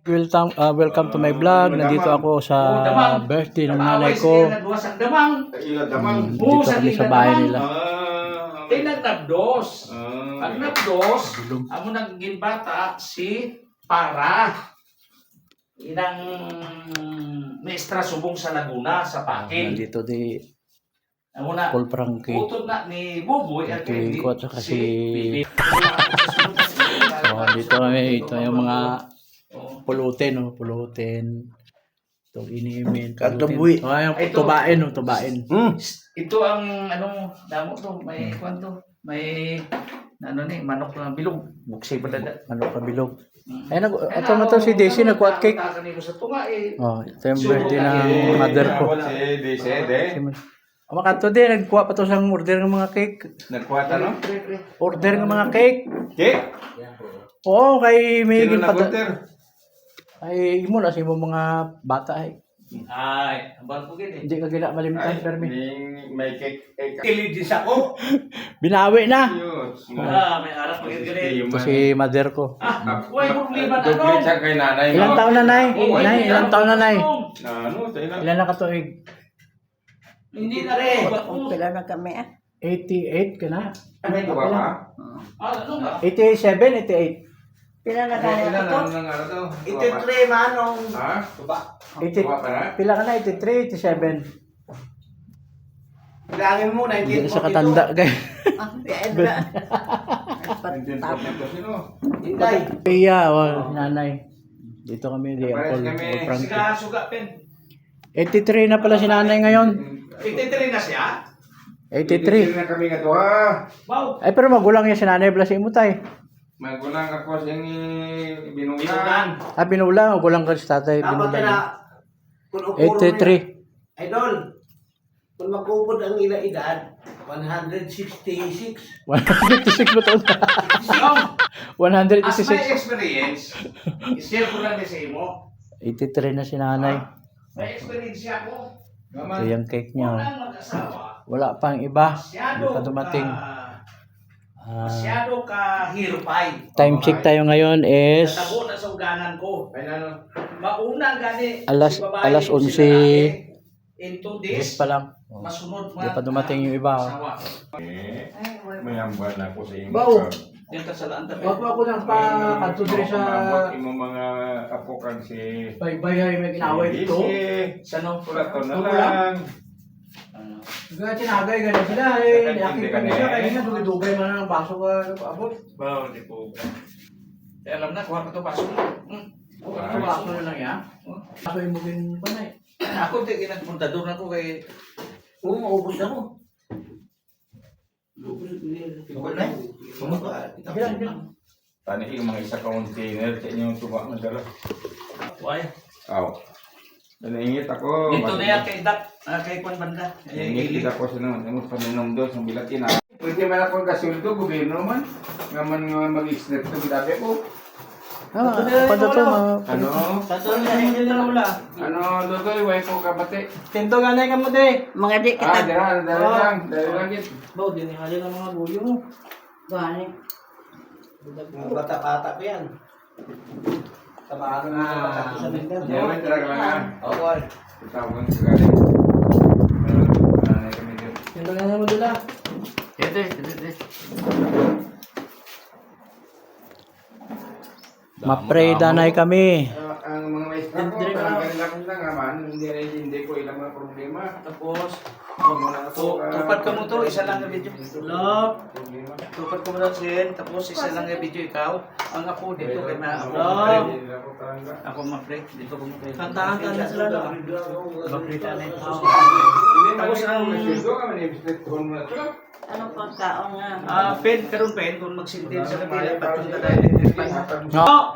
Welcome to my vlog. Nandito ako sa birthday ng nanay ko. Dito kami sa bahay nila. Nagdabdos. Ang nagdos, amo naging bata si Para. Inang maestra subong sa Laguna sa Pakin. Nandito di Amo na Paul Frankie. utod na ni Buboy at Tuwing ko at saka si... Dito kami. Ito yung mga pulutin. Pulutin. Itong inimin. Katabuhi. Yung tubain. Tubain. Ito ang damo to, may kwanto, may manok na bilog. Buksi pa dada. Manok na bilog. Ito mo to si Daisy nagkuhat cake. Ito yung birthday ng mother ko. Si Daisy, Makato din, nagkuha pa to sa order ng mga cake. nagkuha ano? Order ng mga cake. Cake? Oo, kay may Sino pa. nag-order? Ay, mo na sa mga bata ay. Ay, abang ko gini. Hindi ka gila malimtan, Permi. May cake. Kilidis ako. Binawi na. May harap ko gini. Ito si mother ko. Huwag problema na Doble siya kay nanay. Ilang taon na, Nay? Nay, ilang taon na, Nay? Sa'yo na. Ilan na katuig? Hindi na rin. Pila na kami 88 ka na? May tuba ka? Ano ba? 87, 88. Pila na kami Ilan ito. ang ano to? Ititre manong. Ha? Tuba. Tuba pa na? Pila ka na? 83, 87. Bilangin mo, Hindi na siya katanda, guys. Sino? Hinday. Pia, nanay. Dito kami, di Pares Paul kami. Frankie. Suga pen. 83 na pala si nanay ngayon. Ititre na siya? 83. na kami nga to ha. Wow. Ay, pero magulang niya si nanay pala si Imutay. Magulang ako sa binulang. Binugan. Binulang, magulang ka si tatay. Binulang. 83. Idol, kung magkupod ang ila edad, 166. 156 ba taon? As 186. my experience, i-share ko lang sa imo. 83 na si nanay. May experience ako. Ito yung cake niya. Walang mag-asawa. Wala pang iba. Masyado Hindi pa dumating. Masyado ka hirupay. Time check tayo ngayon is Natabo na sa uganan ko. Ay ano? Mauna gani. Alas- si babae, alas si 11. lalaki. In 2 days, yes pa lang. masunod Hindi pa dumating yung iba. asawa. May hambal na ako sa imo. Bao. Yan ka sa laan tabi. Wag ako nang pa-kanto dire sa Imo mga apokan si baybay may ginaway dito. Sa no? Pula to na Wala. lang. Gaya tinagay ganun sila eh. Hindi Nakita ka ko siya na kaya nga dugay-dugay man ang baso ka abot. Bao, di po. Alam na, kuha ko to baso. Ito baso na lang yan. Baso yung mugin pa na eh. Ako, di kinagpuntador na ko kay... Oo, maubos na mo. Okay na? Bilang, bilang. Tani yung mga isa container sa inyong tuba ng dala. Why? Aw. Nanaingit ako. Dito na yan kay Dak, kay Kwan Banda. Nanaingit ako sa naman. Ano paninom doon sa bilatin ha. Pwede man ako kasuldo, gobyerno man. Ngaman nga mag-snap to bilabi ko. Pando to Ano? Tatol na hindi na wala. Ano, Dodoy, way ko kabate. Tinto ganay ka mo de. Mga di kita. Dala lang. Dala lang git. Bao din hali ng mga buyo mo. Gani. Mga bata-bata pa yan. Tamaan ng mga bata ko sa Mindan. Yaman talaga lang ha. Oo, Tawag sa galing. Nanay kami dito. Tinto ganay mo dula. Ito. Mapray danay kami. Ang mga maestra ko, talagang lang naman. Hindi ko ilang mga problema. Tapos, So, tupad ka mo to, isa lang na video. Hello. problema. Tupad ko mo na sin, tapos isa lang na video ikaw. Ang ako dito kay ako ma-pray. Dito ko ma-pray. Kantahan na sila na. Ma-pray na na ito. Tapos ang sildo kami ni Mr. Tuhon mo na ito. Anong pagkaon nga? Pen, karon pen, kung magsintin sa kabila, patunta na electric pan. No!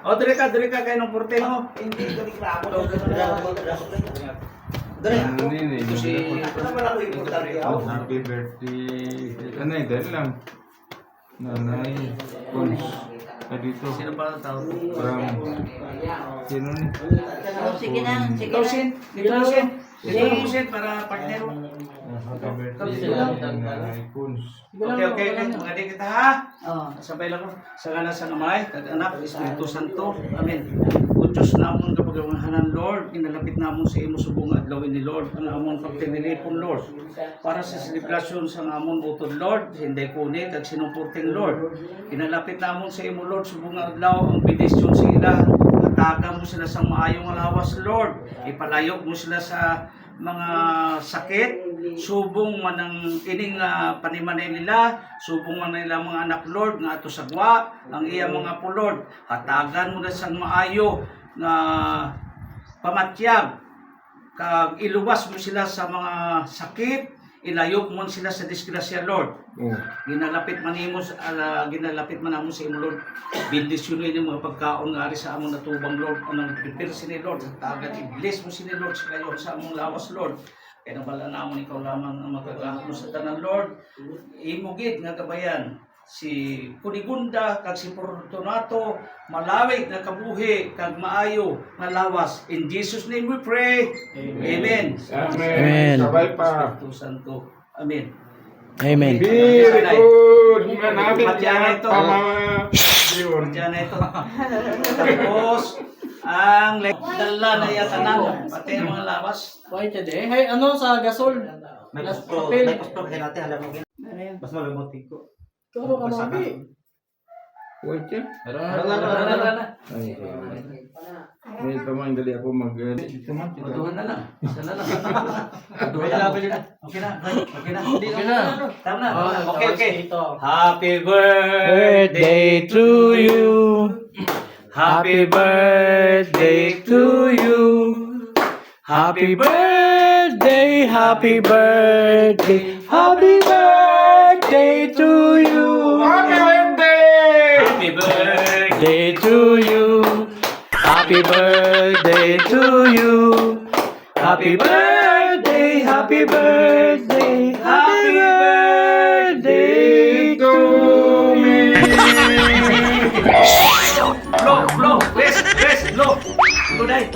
O, dire ka kayo ng porte mo. hindi ko reklamo. Hindi. Ito si... Ano naman ako importante ako? Happy birthday. Nanay, dahil lang. Nanay. Cons. Dito. Sino pa ang tao? Parang. Sino ni? Sige na, sige Ikaw, na. Sin. Dito na, Sin. Dito na mo, Sin, para partner mo. Okay. Mga di kita ha. Oh. Sabay lang ko. Sa ngalan sa Amay, kag Anak, Espiritu Santo. Amen. O Diyos namon kapagawahanan, Lord, inalapit namon sa imo subong adlaw ni Lord, ang amon pagtinilipon, Lord. Para sa selebrasyon sa amon utod, Lord, hindi kunit at sinupurting, Lord. Inalapit namon sa imo, Lord, subong adlaw ang bendisyon sa ila. Hatagan mo sila sa maayong alawas, Lord. Ipalayok mo sila sa mga sakit, subong man ang ining panimanay nila, subong man nila mga anak, Lord, nga ato sagwa, ang iya mga po, Lord. Hatagan mo na sa maayo na pamatyag, kag iluwas mo sila sa mga sakit, ilayok mo sila sa disgrasya, Lord. Ginalapit man nimo ginalapit man namo sa imo, Lord. Bendisyonin ni mga pagkaon nga ari sa among natubang, Lord. Anong prepare sini, Lord. Tagat i-bless mo sini, Lord, sa kayo sa among lawas, Lord. Kaya nabala namon ikaw lamang ang magkakahapon sa tanan, Lord. Imo gid nga gabayan si Kunigunda kag si Fortunato, malawig nga kabuhi kag maayo nga lawas. In Jesus name we pray. Amen. Amen. Sabay pa. Espiritu Santo. Amen. Amen. Very good. Manamit Patyana yan. ito. Yun. Diyan na ito. Tapos, ang dala na yatanan, pati ang mga lawas. White eh. Hey, ano sa gasol? May Last pasto, papel. may pasto kaya natin alam mo gin. Ano yun? Mas malumotin ko. Turo ka mami. Wait yan. Rana. Ay, may tamang dali ako mag... Maduhan na lang. Isa na lang. May laban yun. Okay na. Okay na. Okay na. Tama na. Oh, Okay. Ito. Happy birthday Birthday to you. Happy birthday to you. Happy birthday, happy birthday, happy birthday to you. Happy birthday! Happy birthday. Birthday to you. Happy birthday to you. Happy birthday, happy birthday, happy birthday to me. Blow. Rest. Blow. Today.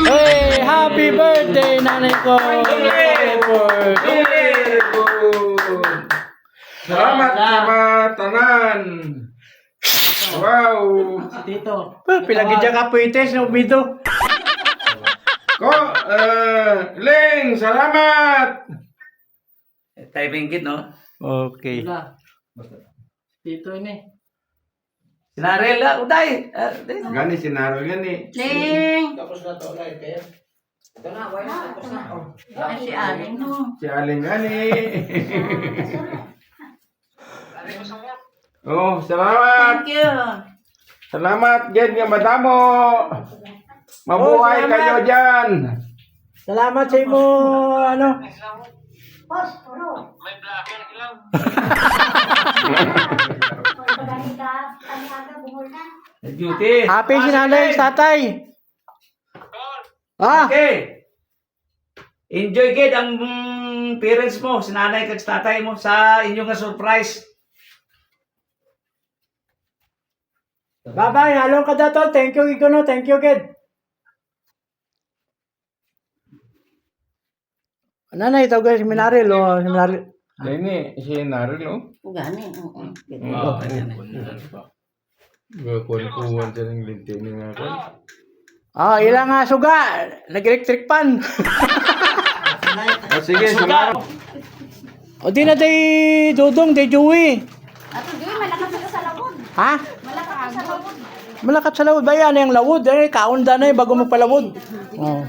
Hey, happy birthday, nanay ko. Very good. Salamat sa mga tanan. Wow. Tito. Pilagin dyan ka puites na umido. Ling, salamat. Timing kid, no? Okay. Wala. Tito ini. Sinarela, uday. Gani sinaro gani. Ling! Tapos na to, light eh. Ito na, white. Tapos na. Ay, si Aling no. Si Aling gani. Oh, salamat. Thank you. Salamat dyan nga madamo. Mabuhay Oh, salamat. kayo dyan. Salamat sa imo, ano? Duty. Happy si nanay, tatay. Ah, Okay. Enjoy kid ang parents mo, si nanay kag tatay mo sa inyong nga surprise. bye-bye. Halong ka dato. Thank you, Ikono. Thank you, kid. Nanay, ito guys, seminary, lo. Seminary. Ini sinaro no. Gani. Oh, ganyan. Kuwan-kuwan sa ng linti ni nga ko. Ah, ilang nga suga. Nag-electric pan. Sige, salamat. O di na day Dudong, day Joey. Ato, di malakas ka sa lawod. Ha? Malakas ka sa lawod. Malakat sa lawod ba yan? Yung lawod, eh, kaunda na eh, bago magpalawod. Oh.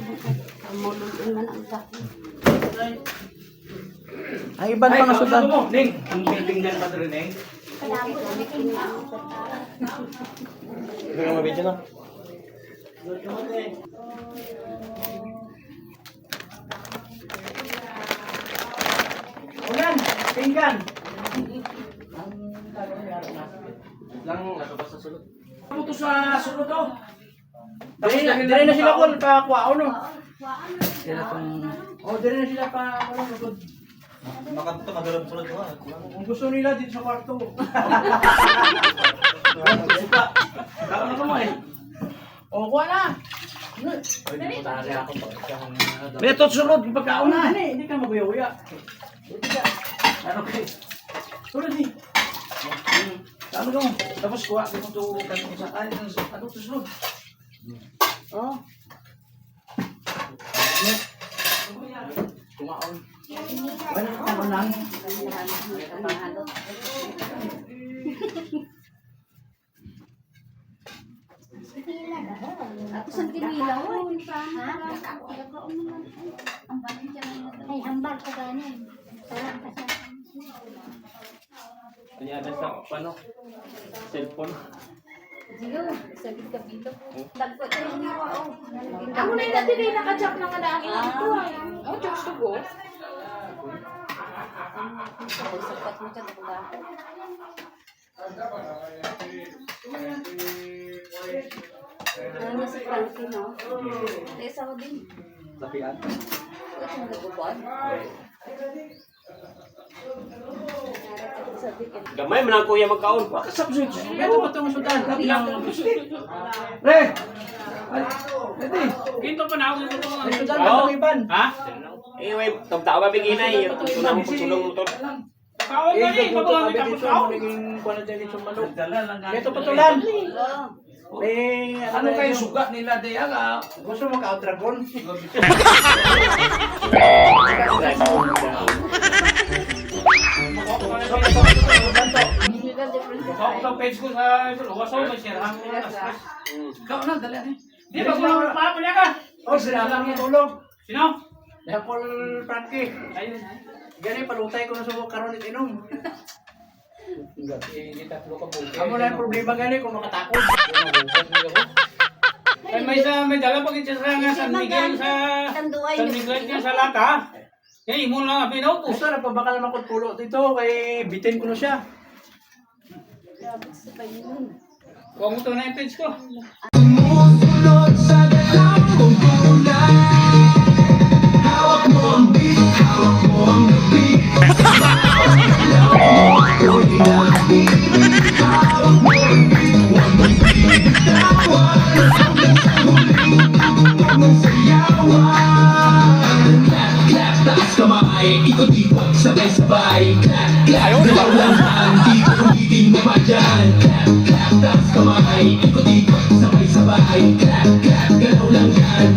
Ay, iban pa nga sudan. mo, Ning, ang meeting ng padre Ning. Kaya mo, tumiting na. Ito nga mabidyo na. Ulan, pinggan. Lang ako pa sa sulod. Ano to sa sunod to? Dire na sila kung pa-kuwao, no? Sila tong O, dire na sila pa-kuwao. Makanto madulog sulod ko. Kung gusto nila, dito sa kwarto. Kaon na mo eh. O, kuha na. Beto, sulod, pagkauna. Hindi ka maguya-uya. Ano kayo? Tulad ni. Ano ka mo? Tapos kuha ko ito kanina sa kanin. Ano ito sulod? Oh. Kumaon. Ano ka lang? Ako sa tinilaw. Ha? Ay, hambal ko ganin. Sarap ka sa... Kanya sa ano? Cellphone. Diyo, sabit ka dito. Dagko tayo niyo ako. Ako na yung dati kayo nakachap ng alaki lang ito. Oh, Diyos to go. Sapat mo dyan, taga ako. Ano si Frankie, no? Tesa ko din. Lapian. Ito yung nagubod. Gamay man ang kuya magkaon. Subject. Beto ba itong sudan? Re! Ito pa na ako ito. Sudan ba itong iban? Ha? Eh, wait, tagtao ba biginay? Tunang mo sulong mo to. Kaon ka rin. Bago kami tapos kaon. Beto pa tulan. Ano kayo sugat nila diya ka? Gusto mo ka-dragon? Sa page ko sa ito, wasaw ba siya? Ikaw na, dali ani. Di ba kung mapapalya ka? Oh, sila lang yung tulog. Sino? Paul Frankie. Ayun. Gani, palutay ko na sa karon at inom. Amo na yung problema gani kung makatakot. Ay, may dala pag itsa sa San Miguel San Miguel niya sa lata. Kaya imo lang abinaw po. Gusto na pa baka naman kung pulo dito kay bitin ko na siya. Kung ito na yung page ko. Ikot-ikot, sabay-sabay. Clap, clap, nawawalan. Di ko ulitin mamadyan. Clap, clap, taas kamay. Ikot-ikot, sabay-sabay. Clap, clap, galaw lang yan.